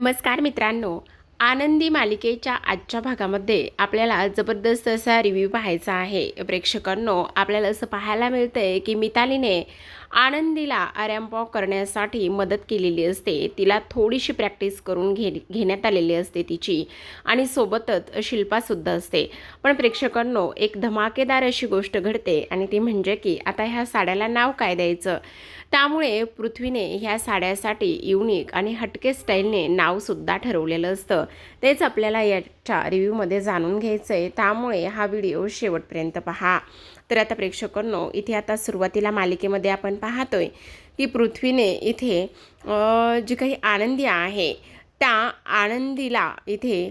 नमस्कार मित्रांनो, आनंदी मालिकेच्या आजच्या भागामध्ये आपल्याला जबरदस्त असा रिव्ह्यू पाहायचा आहे. प्रेक्षकांनो, आपल्याला असं पाहायला मिळतंय की मितालीने आनंदीला रॅम्प वॉक करण्यासाठी मदत केलेली असते. तिला थोडीशी प्रॅक्टिस करून घेण्यात आलेली असते तिची, आणि सोबतच शिल्पासुद्धा असते. पण प्रेक्षकांनो, एक धमाकेदार अशी गोष्ट घडते, आणि ती म्हणजे की आता ह्या साड्याला नाव काय द्यायचं. त्यामुळे पृथ्वीने ह्या साड्यासाठी युनिक आणि हटके स्टाईलने नावसुद्धा ठरवलेलं असतं. तेच आपल्याला याच्या रिव्ह्यूमध्ये जाणून घ्यायचं आहे, त्यामुळे हा व्हिडिओ शेवटपर्यंत पहा. तर आता प्रेक्षकांनो, इथे आता सुरुवातीला मालिकेमध्ये आपण पाहतोय की पृथ्वीने इथे जी काही आनंदी आहे त्या आनंदीला इथे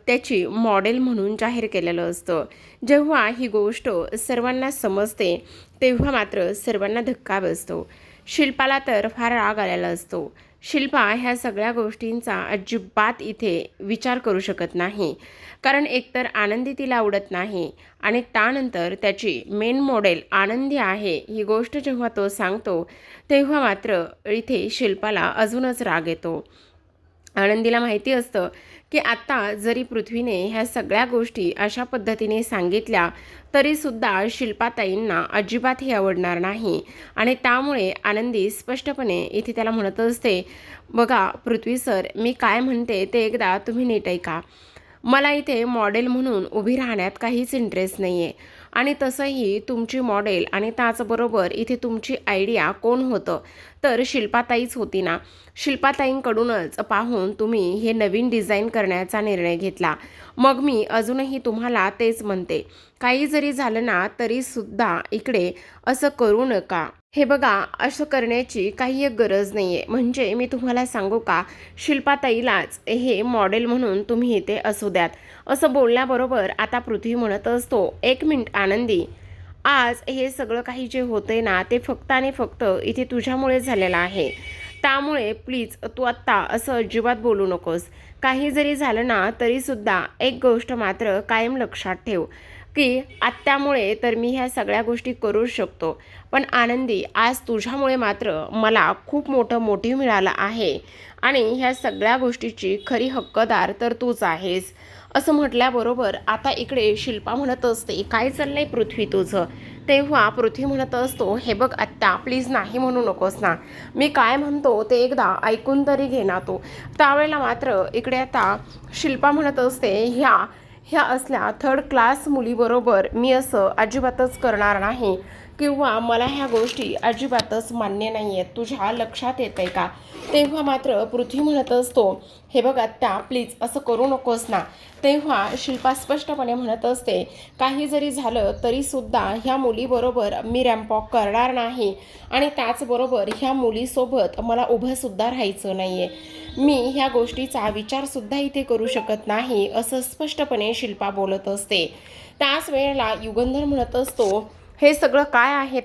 त्याची मॉडेल म्हणून जाहीर केलेलं असतं. जेव्हा ही गोष्ट सर्वांना समजते तेव्हा मात्र सर्वांना धक्का बसतो. शिल्पाला तर फार राग आलेला असतो. शिल्पा ह्या सगळ्या गोष्टींचा अजिबात इथे विचार करू शकत नाही, कारण एकतर आनंदी तिला आवडत नाही, आणि त्यानंतर त्याची मेन मॉडेल आनंदी आहे ही गोष्ट जेव्हा तो सांगतो तेव्हा मात्र इथे शिल्पाला अजूनच राग येतो. आनंदीला माहिती असतं की आता जरी पृथ्वीने ह्या सगळ्या गोष्टी अशा पद्धतीने सांगितल्या तरीसुद्धा शिल्पाताईंना अजिबात हे आवडणार नाही, आणि त्यामुळे आनंदी स्पष्टपणे इथे त्याला म्हणत असते, बघा पृथ्वी सर, मी काय म्हणते ते एकदा तुम्ही नीट ऐका. मला इथे मॉडेल म्हणून उभी राहण्यात काहीच इंटरेस्ट नाही आहे, आणि तसंही तुमची मॉडेल आणि त्याचबरोबर इथे तुमची आयडिया कोण होतं, तर शिल्पाताईच होती ना. शिल्पाताईंकडूनच पाहून तुम्ही हे नवीन डिझाईन करण्याचा निर्णय घेतला. मग मी अजूनही तुम्हाला तेच म्हणते, काही जरी झालं ना तरीसुद्धा इकडे असं करू नका. हे बघा, असं करण्याची काही एक गरज नाही आहे. म्हणजे मी तुम्हाला सांगू का, शिल्पाताईलाच हे मॉडेल म्हणून तुम्ही इथे असू द्यात. असं बोलण्याबरोबर आता पृथ्वी म्हणत असतो, एक मिनिट आनंदी, आज हे सगळं काही जे होतंय ना ते फक्त आणि फक्त इथे तुझ्यामुळे झालेलं आहे. त्यामुळे प्लीज तू आत्ता असं अजिबात बोलू नकोस. काही जरी झालं ना तरीसुद्धा एक गोष्ट मात्र कायम लक्षात ठेव की आत्यामुळे तर मी ह्या सगळ्या गोष्टी करू शकतो, पण आनंदी आज तुझ्यामुळे मात्र मला खूप मोठं मोटिव्ह मिळालं आहे, आणि ह्या सगळ्या गोष्टीची खरी हक्कदार तर तूच आहेस. असं म्हटल्याबरोबर आता इकडे शिल्पा म्हणत असते, काय चाललंय पृथ्वी तुझं. तेव्हा पृथ्वी म्हणत असतो, हे बघ आत्या, प्लीज नाही म्हणू नकोस ना, मी काय म्हणतो ते एकदा ऐकून तरी घे ना तू. त्यावेळेला मात्र इकडे आता शिल्पा म्हणत असते, ह्या असल्या थर्ड क्लास मुलीबरोबर मी असं अजिबातच करणार नाही, किंवा मला ह्या गोष्टी अजिबातच मान्य नाही आहेत. तुझ्या लक्षात येत आहे का. तेव्हा मात्र पृथ्वी म्हणत असतो, हे बघ आत्या, प्लीज असं करू नकोस ना. तेव्हा शिल्पा स्पष्टपणे म्हणत असते, काही जरी झालं तरीसुद्धा ह्या मुलीबरोबर मी रॅम्प वॉक करणार नाही, आणि त्याचबरोबर ह्या मुलीसोबत मला उभंसुद्धा राहायचं नाही आहे. मी ह्या गोष्टीचा विचारसुद्धा इथे करू शकत नाही, असं स्पष्टपणे शिल्पा बोलत असते. त्याच वेळेला युगंधर म्हणत असतो, हे सगळं काय आहे.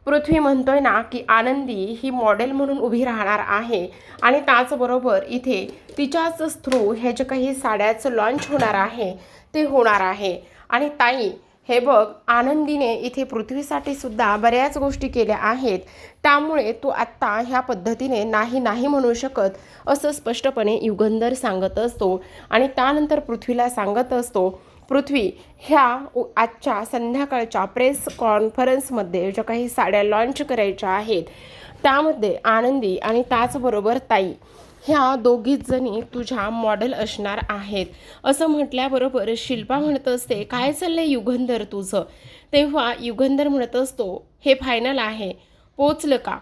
पृथ्वी म्हणतोय ना की आनंदी ही मॉडेल म्हणून उभी राहणार आहे, आणि त्याचबरोबर इथे तिच्याच थ्रू हे जे काही साड्याचं लॉन्च होणार आहे ते होणार आहे. आणि ताई, हे बघ, आनंदीने इथे पृथ्वीसाठी सुद्धा बऱ्याच गोष्टी केल्या आहेत, त्यामुळे तू आत्ता ह्या पद्धतीने नाही नाही म्हणू शकत, असं स्पष्टपणे युगंधर सांगत असतो. आणि त्यानंतर पृथ्वीला सांगत असतो, पृथ्वी, ह्या आजच्या संध्याकाळच्या प्रेस कॉन्फरन्समध्ये ज्या काही साड्या लॉन्च करायच्या आहेत त्यामध्ये आनंदी आणि त्याचबरोबर ताई ह्या दोघीच जणी तुझ्या मॉडेल असणार आहेत. असं म्हटल्याबरोबर शिल्पा म्हणत असते, काय चाललंय युगंधर तुझं. तेव्हा युगंधर म्हणत असतो, हे फायनल आहे, पोचलं का.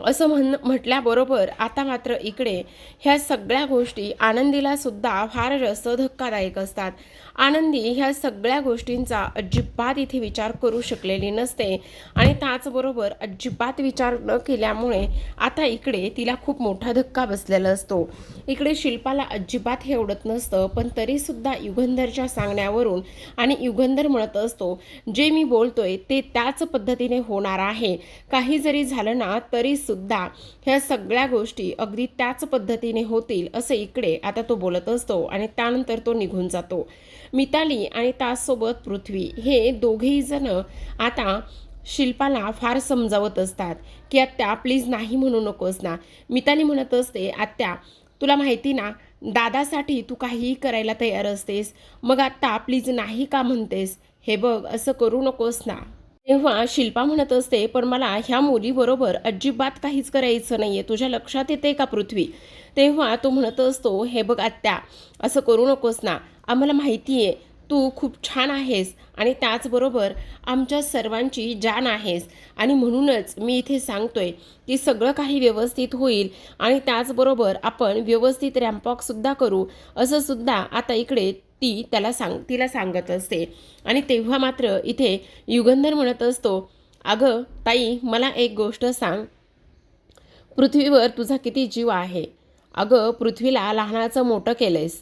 असं म्हटल्याबरोबर आता मात्र इकडे ह्या सगळ्या गोष्टी आनंदीला सुद्धा फार जास्त धक्कादायक असतात. आनंदी ह्या सगळ्या गोष्टींचा अजिबात इथे विचार करू शकलेली नसते, आणि त्याचबरोबर अजिबात विचार न केल्यामुळे आता इकडे तिला खूप मोठा धक्का बसलेला असतो. इकडे शिल्पाला अजिबात हे आवडत नसतं, पण तरीसुद्धा युगंधरच्या सांगण्यावरून आणि युगंधर म्हणत असतो, जे मी बोलतोय ते त्याच पद्धतीने होणार आहे. काही जरी झालं ना तरीसुद्धा ह्या सगळ्या गोष्टी अगदी त्याच पद्धतीने होतील, असं इकडे आता तो बोलत असतो, आणि त्यानंतर तो निघून जातो. मिताली आणि त्याचसोबत पृथ्वी हे दोघेही जण आता शिल्पाला फार समजावत असतात की आत्या, प्लीज नाही म्हणू नकोस ना. मिताली म्हणत असते, आत्या, तुला माहिती ना, दादासाठी तू काहीही करायला तयार असतेस, मग आता प्लीज नाही का म्हणतेस? हे बघ, असं करू नकोस ना. तेव्हा शिल्पा म्हणत असते, पण मला ह्या मुलीबरोबर अजिबात काहीच करायचं नाहीये. तुझ्या लक्षात येते का पृथ्वी? तेव्हा तो म्हणत असतो, हे बघ आत्या, असं करू नकोस ना. आम्हाला माहिती आहे तू खूप छान आहेस आणि त्याचबरोबर आमच्या सर्वांची जान आहेस आणि म्हणूनच मी इथे सांगतोय की सगळं काही व्यवस्थित होईल आणि त्याचबरोबर आपण व्यवस्थित रॅम्पॉकसुद्धा करू, असं सुद्धा आता इकडे तिला सांगत असते. आणि तेव्हा मात्र इथे युगंधर म्हणत असतो, अगं ताई, मला एक गोष्ट सांग, पृथ्वीवर तुझा किती जीव आहे. अगं, पृथ्वीला लहानाचं मोठं केलंयस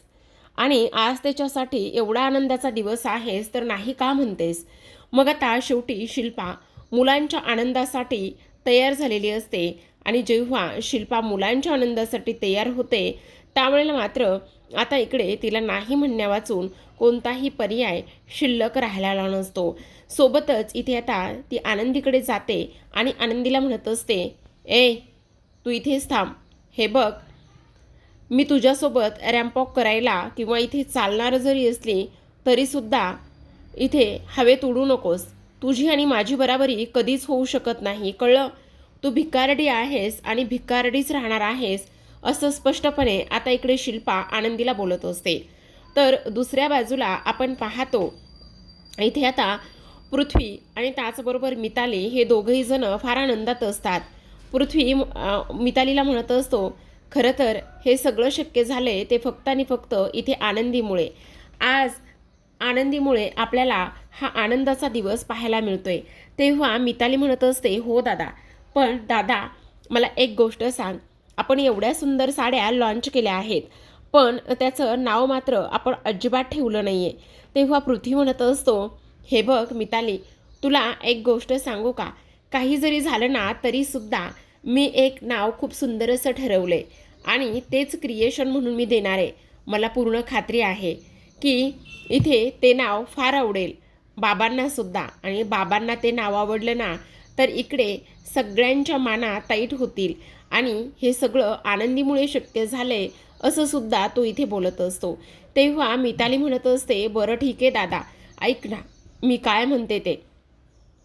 आणि आज त्याच्यासाठी एवढा आनंदाचा दिवस आहेस तर नाही का म्हणतेस? मग आता शेवटी शिल्पा मुलांच्या आनंदासाठी तयार झालेली असते आणि जेव्हा शिल्पा मुलांच्या आनंदासाठी तयार होते त्यावेळेला मात्र आता इकडे तिला नाही म्हणण्या वाचून कोणताही पर्याय शिल्लक राहिलेला नसतो. सोबतच इथे आता ती आनंदीकडे जाते आणि आनंदीला म्हणत असते, ए, तू इथेच थांब. हे बघ, मी तुझ्यासोबत रॅम्पॉक करायला किंवा इथे चालणार जरी असली तरीसुद्धा इथे हवेत उडू नकोस. तुझी आणि माझी बराबरी कधीच होऊ शकत नाही, कळलं? तू भिकारडी आहेस आणि भिकारडीच राहणार आहेस, असं स्पष्टपणे आता इकडे शिल्पा आनंदीला बोलत असते. तर दुसऱ्या बाजूला आपण पाहतो इथे आता पृथ्वी आणि त्याचबरोबर मिताली हे दोघंही जण फार आनंदात असतात. पृथ्वी मितालीला म्हणत असतो, खरं तर हे सगळं शक्य झाले ते फक्त आणि फक्त इथे आनंदीमुळे. आज आनंदीमुळे आपल्याला हा आनंदाचा दिवस पाहायला मिळतोय. तेव्हा मिताली म्हणत असते, हो दादा, पण दादा मला एक गोष्ट सांग, आपण एवढ्या सुंदर साड्या लॉन्च केल्या आहेत पण त्याचं नाव मात्र आपण अजिबात ठेवलं नाही आहे. तेव्हा पृथ्वी म्हणत असतो, हे बघ मिताली, तुला एक गोष्ट सांगू का, काही जरी झालं ना तरीसुद्धा मी एक नाव खूप सुंदर असं ठरवलं आहे आणि तेच क्रिएशन म्हणून मी देणार आहे. मला पूर्ण खात्री आहे की इथे ते नाव फार आवडेल बाबांनासुद्धा आणि बाबांना ते नाव आवडलं ना तर इकडे सगळ्यांच्या माना ताईट होतील आणि हे सगळं आनंदीमुळे शक्य झालंय, असं सुद्धा तो इथे बोलत असतो. तेव्हा मिताली म्हणत असते, बरं ठीक आहे दादा, ऐक ना मी काय म्हणते ते.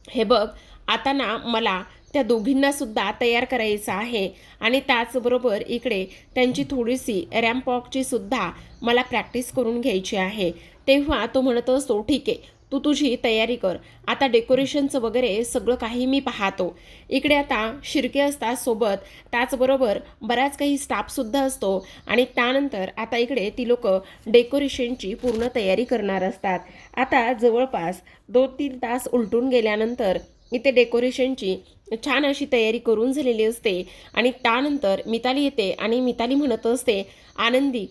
हे बघ, आता ना मला त्या दोघींनासुद्धा तयार करायचं आहे आणि त्याचबरोबर इकडे त्यांची थोडीशी रॅम्पॉकची सुद्धा मला प्रॅक्टिस करून घ्यायची आहे. तेव्हा तो म्हणत असतो, ठीक आहे, तू तुझी तयारी कर, आता डेकोरेशनचं वगैरे सगळं काही मी पाहतो. इकडे आता शिर्के असतात सोबत, त्याचबरोबर बराच काही स्टाफसुद्धा असतो आणि त्यानंतर आता इकडे ती लोक डेकोरेशनची पूर्ण तयारी करणार असतात. आता जवळपास 2-3 तास उलटून गेल्यानंतर इथे डेकोरेशनची छान अशी तयारी करून झालेली असते आणि त्यानंतर मिताली येते आणि मिताली म्हणत असते, आनंदी,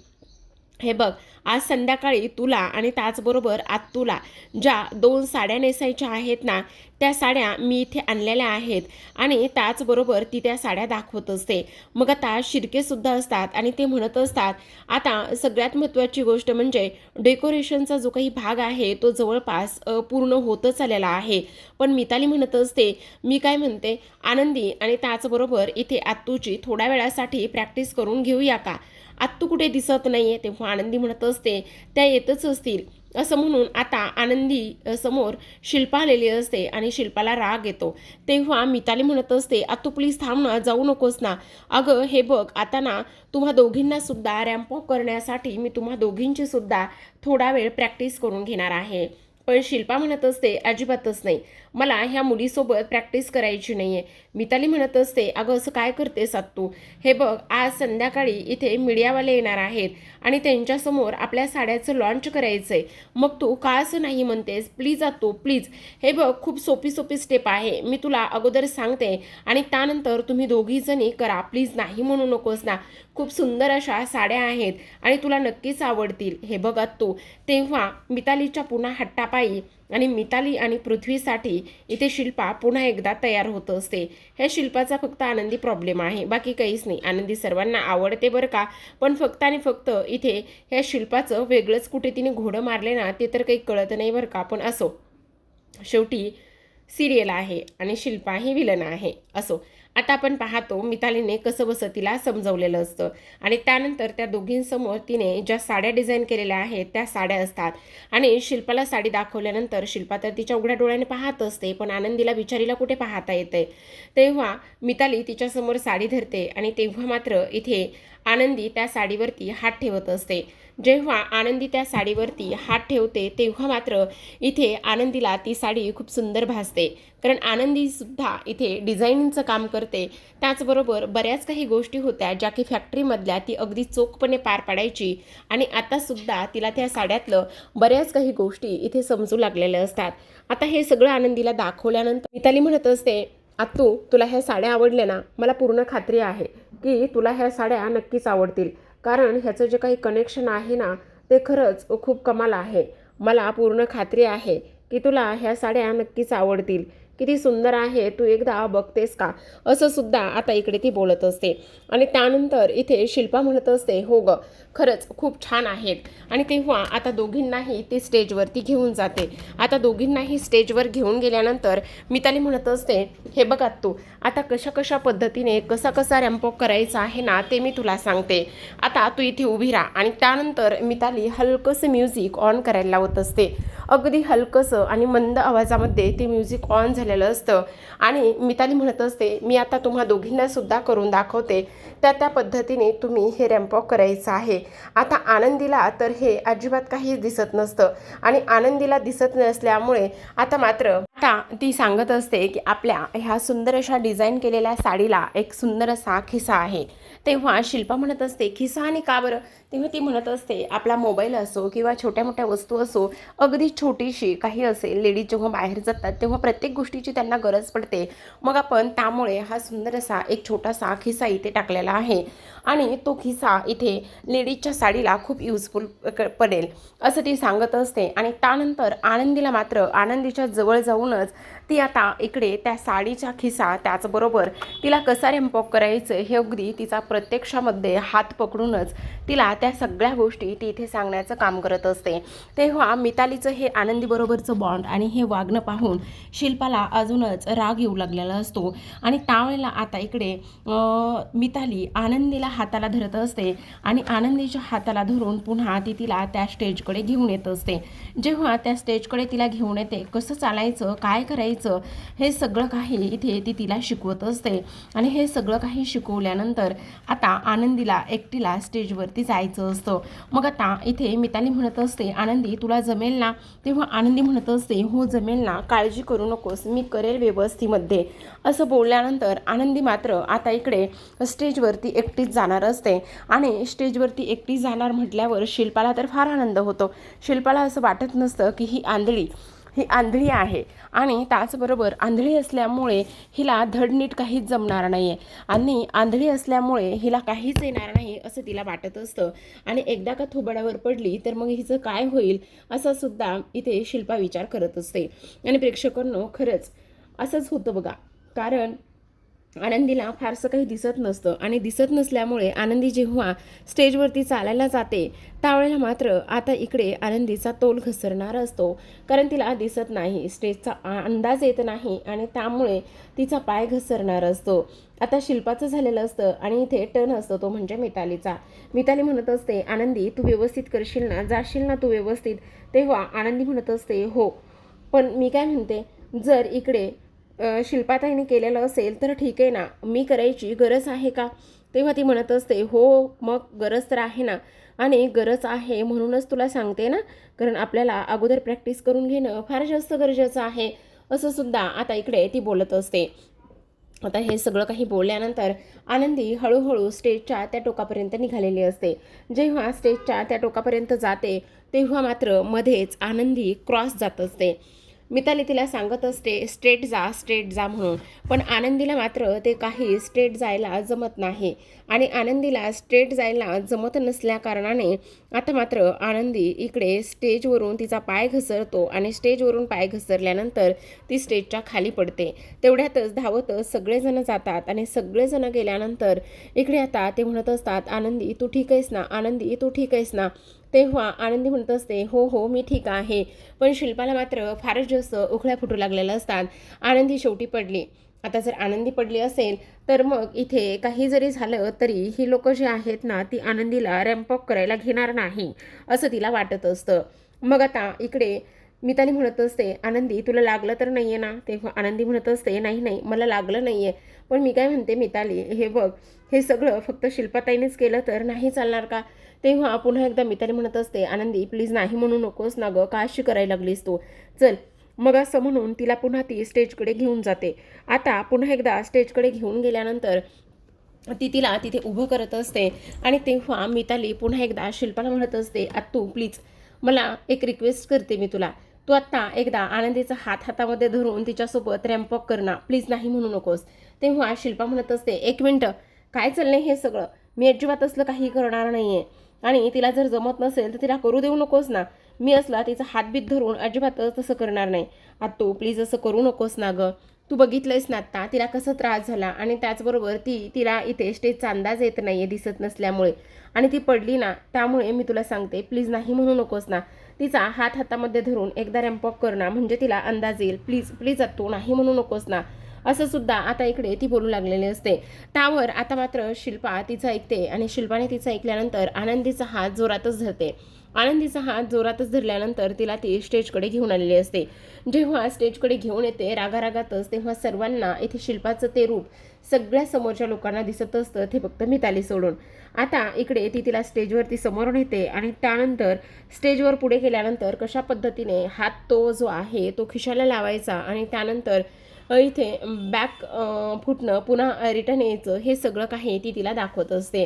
हे बघ, आज संध्याकाळी तुला आणि त्याचबरोबर आत्तूला ज्या 2 साड्या नेसायच्या आहेत ना त्या साड्या मी इथे आणलेल्या आहेत आणि त्याचबरोबर ती त्या साड्या दाखवत असते. मग आता शिर्केसुद्धा असतात आणि ते म्हणत असतात, आता सगळ्यात महत्त्वाची गोष्ट म्हणजे डेकोरेशनचा जो काही भाग आहे तो जवळपास पूर्ण होतच आलेला आहे. पण मिताली म्हणत असते, मी काय म्हणते आनंदी आणि त्याचबरोबर इथे आत्तूची थोड्या वेळासाठी प्रॅक्टिस करून घेऊया का? आत्तू कुठे दिसत नाहीये. तेव्हा आनंदी म्हणत असते, त्या येतच असतील, असं म्हणून आता आनंदी समोर शिल्पा आलेली असते आणि शिल्पाला राग येतो. तेव्हा मिताली म्हणत असते, आत्तू प्लीज थांब ना, जाऊ नकोस ना. अगं हे बघ, आता ना तुम्हा दोघींना सुद्धा रॅम्पॉक करण्यासाठी मी तुम्हा दोघींची सुद्धा थोडा वेळ प्रॅक्टिस करून घेणार आहे. पण शिल्पा म्हणत असते, अजिबातच नाही, मला ह्या मुलीसोबत प्रॅक्टिस करायची नाही आहे. मिताली म्हणत असते, अगं असं काय करतेस आत्तू? हे बघ, आज संध्याकाळी इथे मीडियावाले येणार आहेत आणि त्यांच्यासमोर आपल्या साड्याचं लॉन्च करायचं आहे, मग तू का असं नाही म्हणतेस? प्लीज आत्तू, प्लीज. हे बघ, खूप सोपी सोपी स्टेप आहे, मी तुला अगोदर सांगते आणि त्यानंतर तुम्ही दोघीजणी करा, प्लीज नाही म्हणू नकोस ना. खूप सुंदर अशा साड्या आहेत आणि तुला नक्कीच आवडतील. हे बघ आत्तू. तेव्हा मितालीच्या पुन्हा हट्टापायी आणि मिताली आणि पृथ्वीसाठी इथे शिल्पा पुन्हा एकदा तयार होत असते. ह्या शिल्पाचा फक्त आनंदी प्रॉब्लेम आहे, बाकी काहीच नाही. आनंदी सर्वांना आवडते बरं का, पण फक्त आणि फक्त इथे ह्या शिल्पाचं वेगळंच कुठे तिने घोडं मारले ना ते तर काही कळत नाही बरं का. पण असो, शेवटी सिरियल आहे आणि शिल्पा ही विलन आहे. असो, आता आपण पाहतो मितालीने कसं बसं तिला समजवलेलं असतं आणि त्यानंतर त्या दोघींसमोर तिने ज्या साड्या डिझाईन केलेल्या आहेत त्या साड्या असतात आणि शिल्पाला साडी दाखवल्यानंतर शिल्पा तर तिच्या उघड्या डोळ्याने पाहत असते, पण आनंदीला बिचारीला कुठे पाहता येते. तेव्हा मिताली तिच्यासमोर साडी धरते आणि तेव्हा मात्र इथे आनंदी त्या साडीवरती हात ठेवत असते. जेव्हा आनंदी त्या साडीवरती हात ठेवते तेव्हा मात्र इथे आनंदीला ती साडी खूप सुंदर भासते, कारण आनंदीसुद्धा इथे डिझायनिंगचं काम करते. त्याचबरोबर बऱ्याच काही गोष्टी होत्या ज्या की फॅक्टरीमधल्या ती अगदी चोखपणे पार पाडायची आणि आतासुद्धा तिला त्या साड्यातलं बऱ्याच काही गोष्टी इथे समजू लागलेल्या असतात. आता हे सगळं आनंदीला दाखवल्यानंतर मिताली म्हणत असते, आत्तू तुला ह्या साड्या आवडल्या ना, मला पूर्ण खात्री आहे की तुला ह्या साड्या नक्कीच आवडतील, कारण ह्याचं जे काही कनेक्शन आहे ना ते खरंच खूप कमाल आहे. मला पूर्ण खात्री आहे की तुला ह्या साड्या नक्कीच आवडतील. किती सुंदर आहे, तू एकदा बघतेस का, असं सुद्धा आता इकडे ती बोलत असते. आणि त्यानंतर इथे शिल्पा म्हणत असते, हो ग खरंच खूप छान आहेत. आणि तेव्हा आता दोघींनाही ती स्टेजवरती घेऊन जाते. आता दोघींनाही स्टेजवर घेऊन गेल्यानंतर मिताली म्हणत असते, हे बघ तू आता कशा कशा पद्धतीने कसा कसा रॅम्पॉक करायचा आहे ना ते मी तुला सांगते. आता तू इथे उभी राहा. आणि त्यानंतर मिताली हलकंसं म्युझिक ऑन करायला लावत असते. अगदी हलकंसं आणि मंद आवाजामध्ये ते म्युझिक ऑन झालेलं असतं आणि मिताली म्हणत असते, मी आता तुम्हा दोघींनासुद्धा करून दाखवते, त्या पद्धतीने तुम्ही हे रॅम्पॉक करायचं आहे. आता आनंदीला तर हे अजिबात काहीच दिसत नसतं आणि आनंदीला दिसत नसल्यामुळे आता मात्र आता ती सांगत असते की आपल्या ह्या सुंदर अशा डिझाईन केलेल्या साडीला एक सुंदर असा खिसा आहे. तेव्हा शिल्पा म्हणत असते, खिसा आणि का बरं? तेव्हा ती म्हणत असते, आपला मोबाईल असो किंवा छोट्या मोठ्या वस्तू असो, अगदी छोटीशी काही असेल, लेडीज जेव्हा बाहेर जातात तेव्हा प्रत्येक गोष्टीची त्यांना गरज पडते. मग आपण त्यामुळे हा सुंदर असा एक छोटासा खिसा इथे टाकलेला आहे आणि तो खिसा इथे लेडीजच्या साडीला खूप युजफुल पडेल असं ती सांगत असते. आणि त्यानंतर आनंदीला मात्र आनंदीच्या जवळ जाऊनच ती आता इकडे त्या साडीचा खिसा, त्याचबरोबर तिला कसा रॅम्पॉक करायचं हे अगदी तिचा प्रत्यक्षामध्ये हात पकडूनच तिला त्या सगळ्या गोष्टी ती इथे सांगण्याचं काम करत असते. तेव्हा मितालीचं हे आनंदीबरोबरचं बॉन्ड आणि हे वागणं पाहून शिल्पाला अजूनच राग येऊ लागलेला असतो. आणि त्यावेळेला आता इकडे मिताली आनंदीला हाताला धरत असते आणि आनंदीच्या हाताला धरून पुन्हा ती तिला त्या स्टेजकडे घेऊन येत असते. जेव्हा त्या स्टेजकडे तिला घेऊन येते, कसं चालायचं, काय करायचं, हे सगळं काही इथे ती तिला शिकवत असते. आणि हे सगळं काही शिकवल्यानंतर आता आनंदीला एकटीला स्टेजवरती जायचं असतं. मग आता इथे मिताली म्हणत असते, आनंदी तुला जमेल ना? तेव्हा आनंदी म्हणत असते, हो जमेल ना, काळजी करू नकोस, मी करेल व्यवस्थेमध्ये. असं बोलल्यानंतर आनंदी मात्र आता इकडे स्टेजवरती एकटीच जाणार असते. आणि स्टेजवरती एकटी जाणार म्हटल्यावर शिल्पाला तर फार आनंद होतो. शिल्पाला असं वाटत नसतं की ही आंधळी आहे आणि त्याचबरोबर आंधळी असल्यामुळे हिला धडनीट काहीच जमणार नाही आहे आणि आंधळी असल्यामुळे हिला काहीच येणार नाही असं तिला वाटत असतं. आणि एकदा का थोबाडावर पडली तर मग हिचं काय होईल असा सुद्धा इथे शिल्पा विचार करत असते. आणि प्रेक्षकांनो, खरंच असंच होतं बघा, कारण आनंदीला फारसं काही दिसत नसतं आणि दिसत नसल्यामुळे आनंदी जेव्हा स्टेजवरती चालायला जाते त्यावेळेला मात्र आता इकडे आनंदीचा तोल घसरणार असतो, कारण तिला दिसत नाही, स्टेजचा अंदाज येत नाही आणि त्यामुळे तिचा पाय घसरणार असतो. आता शिल्पाचं झालेलं असतं आणि इथे टर्न असतो तो म्हणजे मितालीचा. मिताली म्हणत असते, आनंदी तू व्यवस्थित करशील ना, जाशील ना तू व्यवस्थित? तेव्हा आनंदी म्हणत असते, हो, पण मी काय म्हणते, जर इकडे शिल्पाताईने केलेलं असेल तर ठीक आहे ना, मी करायची गरज आहे का? तेव्हा ती म्हणत असते, हो मग गरज तर आहे ना, आणि गरज आहे म्हणूनच तुला सांगते ना, कारण आपल्याला अगोदर प्रॅक्टिस करून घेणं फार जास्त गरजेचं आहे असं सुद्धा आता इकडे ती बोलत असते. आता हे सगळं काही बोलल्यानंतर आनंदी हळूहळू स्टेजच्या त्या टोकापर्यंत निघालेली असते. जेव्हा स्टेजच्या त्या टोकापर्यंत जाते तेव्हा मात्र मध्येच आनंदी क्रॉस जात असते. मिताली तिला सांगत असते, स्ट्रेट जा म्हणून, पण आनंदीला मात्र ते काही स्ट्रेट जायला जमत नाही. आणि आनंदीला स्ट्रेट जायला जमत नसल्या कारणाने आता मात्र आनंदी इकडे स्टेजवरून तिचा पाय घसरतो आणि स्टेजवरून पाय घसरल्यानंतर ती स्टेजच्या खाली पडते. तेवढ्यातच धावतच सगळेजण जातात आणि सगळेजण गेल्यानंतर इकडे आता ते म्हणत असतात, आनंदी तू ठीक आहेस ना, आनंदी तू ठीक आहेस ना? तेव्हा आनंदी म्हणत असते, हो हो मी ठीक आहे. पण शिल्पाला मात्र फारच जास्त उखळ्या फुटू लागलेल्या असतात. आनंदी शेवटी पडली आता जर आनंदी पडली असेल तर मग इथे काही जरी झालं तरी ही लोकं जी आहेत ना ती आनंदीला रॅम्पअप करायला घेणार नाही असं तिला वाटत असतं. मग आता इकडे मिताली म्हणत असते, आनंदी तुला लागलं तर नाही आहे ना? तेव्हा आनंदी म्हणत असते, नाही नाही मला लागलं नाही आहे. पण मी काय म्हणते मिताली, हे बघ हे सगळं फक्त शिल्पाताईनेच केलं तर नाही चालणार का? तेव्हा पुन्हा एकदा मिताली म्हणत असते, आनंदी प्लीज नाही म्हणू नकोस ना गं, का अशी करायला लागलीस तू? चल. मग असं म्हणून तिला पुन्हा ती स्टेजकडे घेऊन जाते. आता पुन्हा एकदा स्टेजकडे घेऊन गेल्यानंतर ती तिला तिथे उभं करत असते आणि तेव्हा मिताली पुन्हा एकदा शिल्पाला म्हणत असते, आत्तू प्लीज मला एक रिक्वेस्ट करते मी तुला. तू आत्ता एकदा आनंदीचा हात हातामध्ये धरून तिच्यासोबत रॅम्पवॉक कर ना, प्लीज नाही म्हणू नकोस. तेव्हा शिल्पा म्हणत असते, एक मिनटं काय चाललंय हे सगळं? मी अजिबात असलं काही करणार नाही आहे आणि तिला जर जमत नसेल तर तिला करू देऊ नकोस ना. मी असला तिचा हातबीत धरून अजिबातच तसं करणार नाही. आत्तू प्लीज असं करू नकोस ना गं. तू बघितलंयस ना आत्ता तिला कसं त्रास झाला आणि त्याचबरोबर तिला इथे स्टेजचा अंदाज येत नाही आहे दिसत नसल्यामुळे आणि ती पडली ना, त्यामुळे मी तुला सांगते प्लीज नाही म्हणू नकोस ना. तिचा हात हातामध्ये धरून एकदा रॅम्पवॉक कर ना, म्हणजे तिला अंदाज येईल. प्लीज प्लीज आत्तू नाही म्हणू नकोस ना. असं सुद्धा आता इकडे ती बोलू लागलेली असते. त्यावर आता मात्र शिल्पा तिचं ऐकते आणि शिल्पाने तिचं ऐकल्यानंतर आनंदीचा हात जोरातच धरते. आनंदीचा हात जोरातच धरल्यानंतर तिला ती स्टेजकडे घेऊन आलेली असते. जेव्हा स्टेजकडे घेऊन येते रागारागातच, तेव्हा सर्वांना इथे शिल्पाचं ते रूप सगळ्या समोरच्या लोकांना दिसत असतं, ते फक्त मिताली सोडून. आता इकडे ती तिला स्टेजवरती समोर नेते आणि त्यानंतर स्टेजवर पुढे गेल्यानंतर कशा पद्धतीने हात तो जो आहे तो खिशाला लावायचा आणि त्यानंतर इथे बॅक फुटणं पुन्हा रिटर्न यायचं, हे सगळं काही ती तिला दाखवत असते.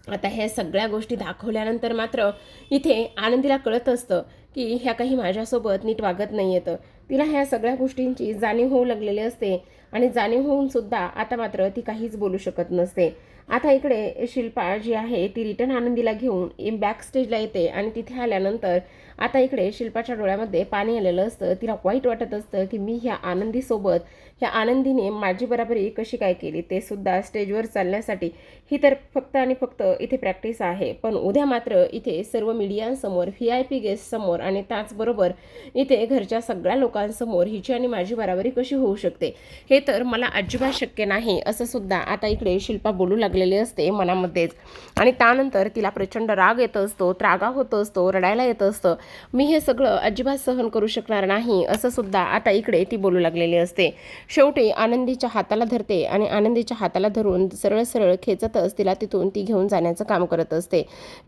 आता ह्या सगळ्या गोष्टी दाखवल्यानंतर मात्र इथे आनंदीला कळत असतं की ह्या काही माझ्यासोबत नीट वागत नाही येतं. तिला ह्या सगळ्या गोष्टींची जाणीव होऊ लागलेली असते आणि जाणीव होऊन सुद्धा आता मात्र ती काहीच बोलू शकत नसते. आता इकडे शिल्पा जी आहे ती रिटर्न आनंदीला घेऊन बॅक स्टेजला येते आणि तिथे आल्यानंतर आता इकडे शिल्पाच्या डोळ्यामध्ये पाणी आलेलं असतं. तिला वाईट वाटत असतं की मी ह्या आनंदीसोबत, ह्या आनंदीने माझी बराबरी कशी काय केली, ते सुद्धा स्टेजवर चालण्यासाठी. ही तर फक्त आणि फक्त इथे प्रॅक्टिस आहे, पण उद्या मात्र इथे सर्व मीडियांसमोर, VIP गेस्टसमोर आणि त्याचबरोबर इथे घरच्या सगळ्या लोकांसमोर हिची आणि माझी बराबरी कशी होऊ शकते, हे तर मला अजिबात शक्य नाही, असं सुद्धा आता इकडे शिल्पा बोलू लागलेली असते मनामध्येच. आणि त्यानंतर तिला प्रचंड राग येत असतो, त्रागा होत असतो, रडायला येत असतं. मी हे सगळं अजिबात सहन करू शकणार नाही, असं सुद्धा आता इकडे ती बोलू लागलेली असते. शेवटी आनंदीच्या हाताला धरते आणि आनंदीच्या हाताला धरून सरळ सरळ खेचतच तिला तिथून ती घेऊन जाण्याचं काम करत असते.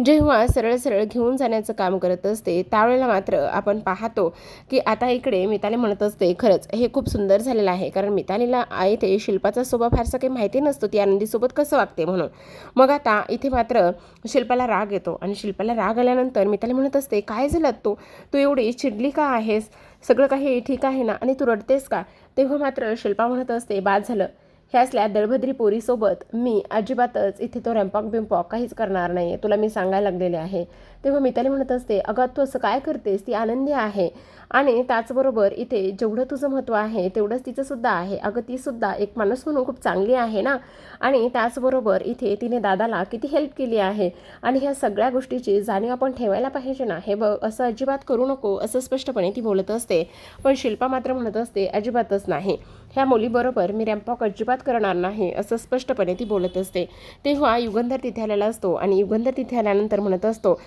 जेव्हा सरळ सरळ घेऊन जाण्याचं काम करत असते त्यावेळेला मात्र आपण पाहतो की आता इकडे मिताली म्हणत असते, खरंच हे खूप सुंदर झालेलं आहे, कारण मितालीला इथे शिल्पाचा स्वभाव फारसा काही माहिती नसतो, ती आनंदीसोबत कसं वागते म्हणून. मग आता इथे मात्र शिल्पाला राग येतो आणि शिल्पाला राग आल्यानंतर मिताली म्हणत असते, काय झालं तू तू एवढी चिडली का आहेस? सगळं काही ठीक आहे ना आणि तू रडतेस का? तेव्हा मात्र शिल्पा म्हणत असते, बाद झालं, ह्या असल्या दळभद्री पोरीसोबत मी अजिबातच इथे तो रॅम्पॉक बिम्पॉक काहीच करणार नाही आहे, तुला मी सांगायला लागलेले आहे. तेव्हा मिताली म्हणत असते, अगं तू असं काय करतेस, ती आनंदी आहे आणि त्याचबरोबर इथे जेवढं तुझं महत्त्व आहे तेवढंच तिचंसुद्धा आहे. अगं तीसुद्धा एक माणूस म्हणून खूप चांगली आहे ना, आणि त्याचबरोबर इथे तिने दादाला किती हेल्प केली आहे आणि ह्या सगळ्या गोष्टीची जाणीव आपण ठेवायला पाहिजे ना. हे बघ असं अजिबात करू नको, असं स्पष्टपणे ती बोलत असते. पण शिल्पा मात्र म्हणत असते, अजिबातच नाही, ह्या मुलीबरोबर मी रॅम्पॉक अजिबात करणार नाही, असं स्पष्टपणे ती बोलत असते. तेव्हा युगंधर तिथे आलेला असतो आणि युगंधर तिथे आल्यानंतर म्हणत असतो,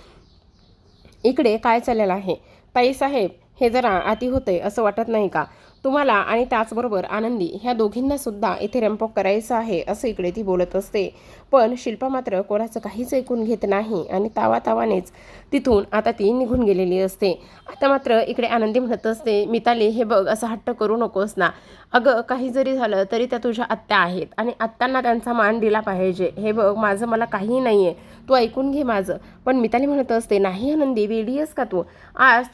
इकडे काय चाललेलं आहे ताईसाहेब, हे जरा आती होते असं वाटत नाही का तुम्हाला? आणि त्याचबरोबर आनंदी ह्या दोघींना सुद्धा इथे रॅम्पॉक करायचं आहे, असं इकडे ती बोलत असते. पण शिल्पा मात्र कोणाचं काहीच ऐकून घेत नाही आणि तावातावानेच तिथून आता ती निघून गेलेली असते. आता मात्र इकडे आनंदी म्हणत असते, मिताली हे बघ असं हट्ट करू नकोस ना, अगं काही जरी झालं तरी त्या तुझ्या आत्या आहेत आणि आत्यांना त्यांचा मान दिला पाहिजे. हे बघ माझं मला काही नाही आहे, तू ऐकून घे माझं. पण मिताली म्हणत असते, नाही आनंदी वेडी आहेस का तू? आज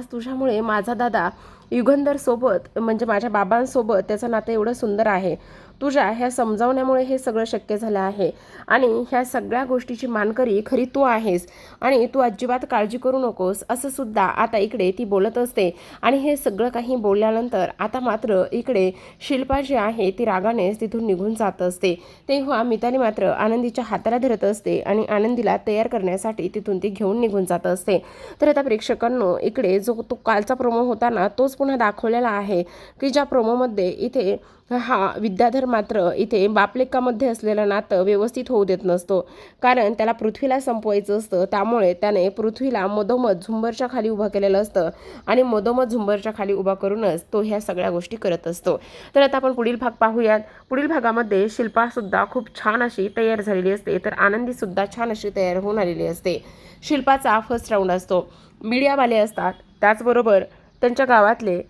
तुझ्यामुळे माझा दादा युगंधर सोबत, म्हणजे माझ्या बाबांसोबत त्याचं नातं एवढं सुंदर आहे. तुझ्या ह्या समजावण्यामुळे हे सगळं शक्य झालं आहे आणि ह्या सगळ्या गोष्टीची मानकरी खरी तू आहेस आणि तू अजिबात काळजी करू नकोस, असं सुद्धा आता इकडे ती बोलत असते. आणि हे सगळं काही बोलल्यानंतर आता मात्र इकडे शिल्पा जी आहे ती रागानेच तिथून निघून जात असते. तेव्हा मिताली मात्र आनंदीच्या हाताला धरत असते आणि आनंदीला तयार करण्यासाठी तिथून ती घेऊन निघून जात असते. तर आता प्रेक्षकांनो इकडे जो तो कालचा प्रोमो होता ना, तोच पुन्हा दाखवलेला आहे की ज्या प्रोमोमध्ये इथे हा विद्याधर मात्र इथे बापलेकामध्ये असलेलं नातं व्यवस्थित होऊ देत नसतो, कारण त्याला पृथ्वीला संपवायचं असतं. त्यामुळे त्याने पृथ्वीला मधोमध झुंबरच्या खाली उभं केलेलं असतं आणि मधोमध झुंबरच्या खाली उभा करूनच तो ह्या सगळ्या गोष्टी करत असतो. तर आता आपण पुढील भाग पाहूयात. पुढील भागामध्ये शिल्पासुद्धा खूप छान अशी तयार झालेली असते, तर आनंदीसुद्धा छान अशी तयार होऊन आलेली असते. शिल्पाचा फर्स्ट राऊंड असतो. मीडियावाले असतात, त्याचबरोबर त्यांच्या गावातले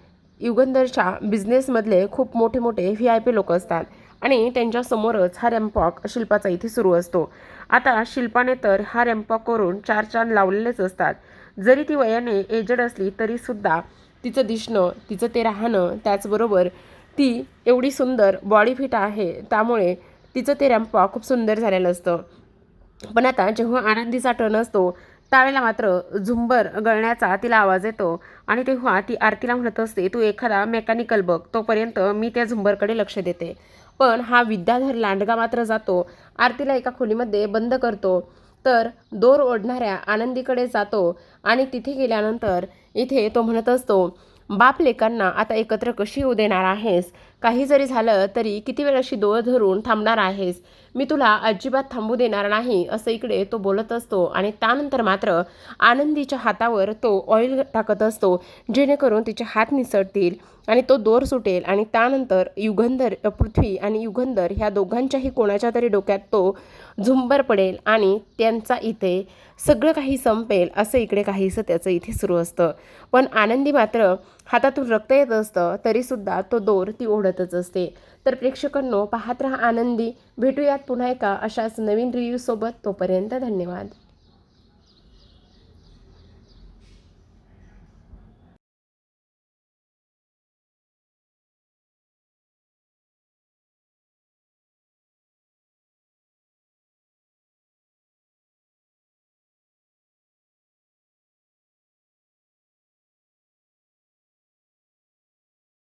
युगंधरच्या बिझनेसमधले खूप मोठे मोठे VIP लोक असतात आणि त्यांच्यासमोरच हा रॅम्पॉक शिल्पाचा इथे सुरू असतो. आता शिल्पाने तर हा रॅम्पॉक करून 4 चांद लावलेलेच असतात. जरी ती वयाने एजड असली तरीसुद्धा तिचं दिसणं, तिचं ते राहणं, त्याचबरोबर ती एवढी सुंदर बॉडी फिट आहे, त्यामुळे तिचं ते रॅम्पॉक खूप सुंदर झालेलं असतं. पण आता जेव्हा आनंदीचा टर्न असतो त्यावेळेला मात्र झुंबर गळण्याचा तिला आवाज येतो आणि तेव्हा ती आरतीला म्हणत असते, तू एखादा मेकॅनिकल बघ, तोपर्यंत मी त्या झुंबरकडे लक्ष देते. पण हा विद्याधर लांडगा मात्र जातो, आरतीला एका खोलीमध्ये बंद करतो, तर दोर ओढणाऱ्या आनंदीकडे जातो आणि तिथे गेल्यानंतर इथे तो म्हणत असतो, बाप लेकांना आता एकत्र कशी येऊ देणार आहेस? काही जरी झालं तरी किती वेळ अशी डोळं धरून थांबणार आहेस? मी तुला अजिबात थांबू देणार नाही, असं इकडे तो बोलत असतो. आणि त्यानंतर मात्र आनंदीच्या हातावर तो ऑइल टाकत असतो, जेणेकरून तिचे हात निसटतील आणि तो दोर सुटेल आणि त्यानंतर युगंधर, पृथ्वी आणि युगंधर ह्या दोघांच्याही कोणाच्या तरी डोक्यात तो झुंबर पडेल आणि त्यांचा इथे सगळं काही संपेल, असं इकडे काहीसं त्याचं इथे सुरू असतं. पण आनंदी मात्र हातातून रक्त येत असतं तरीसुद्धा तो दोर ती ओढतच असते. तर प्रेक्षकांनो, पाहत रहा आनंदी. भेटूयात पुन्हा एका अशाच नवीन रिव्ह्यूसोबत. तोपर्यंत धन्यवाद.